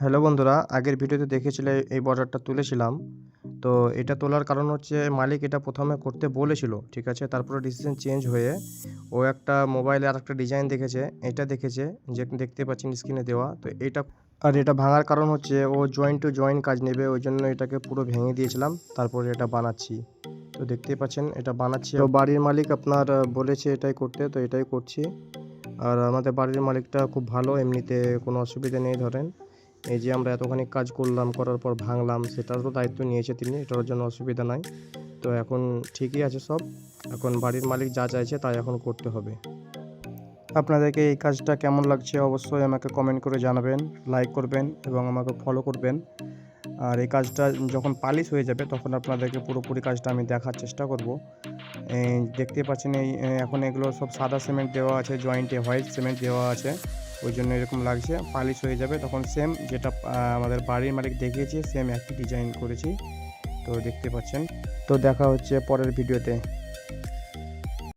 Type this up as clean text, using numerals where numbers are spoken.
Hello বন্ধুরা, আগের ভিডিওতে দেখেছিলে এই বর্ডারটা তুলেছিলাম। তো এটা তোলার কারণ হচ্ছে মালিক এটা ১ম এ করতে বলেছিল, ঠিক আছে? তারপরে ডিসিশন চেঞ্জ হয়ে ও একটা মোবাইলে আরেকটা ডিজাইন দেখেছে, এটা দেখেছে যে দেখতে পাচ্ছেন স্ক্রিনে দেওয়া। তো এটা ভাঙার কারণ হচ্ছে ও জয়েন্ট টু জয়েন্ট কাজ নেবে, ওইজন্য এটাকে পুরো ভেঙে দিয়েছিলাম। তারপরে এটা বানাচ্ছি। তো দেখতেই পাচ্ছেন এটা বানাচ্ছি। তো বাড়ির মালিক আপনার বলেছে এটাই করতে, তো এটাই করছি। আর আমাদের বাড়ির মালিকটা খুব ভালো, এমনিতে কোনো অসুবিধা নেই ধরেন। এই যে আমরা এতখানি কাজ করলাম, করার পর ভাঙলাম, সেটারও দায়িত্ব নিয়েছে তিনি, এটার জন্য অসুবিধা নাই। তো এখন ঠিকই আছে সব। এখন বাড়ির মালিক যা চাইছে তাই এখন করতে হবে। আপনাদেরকে এই কাজটা কেমন লাগছে অবশ্যই আমাকে কমেন্ট করে জানাবেন, লাইক করবেন এবং আমাকে ফলো করবেন। আর এই কাজটা যখন পালিশ হয়ে যাবে তখন আপনাদেরকে পুরোপুরি কাজটা আমি দেখার চেষ্টা করব। দেখতেই পাচ্ছেন এখন এগুলো সব সাদা সিমেন্ট দেওয়া আছে, জয়েন্টে হোয়াইট সিমেন্ট দেওয়া আছে, ওই জন্য এরকম লাগছে। পালিশ হয়ে যাবে তখন সেম যেটা আমাদের বাড়ির মালিক দেখিয়েছে সেম একই ডিজাইন করেছি। তো দেখতে পাচ্ছেন। তো দেখা হচ্ছে পরের ভিডিওতে।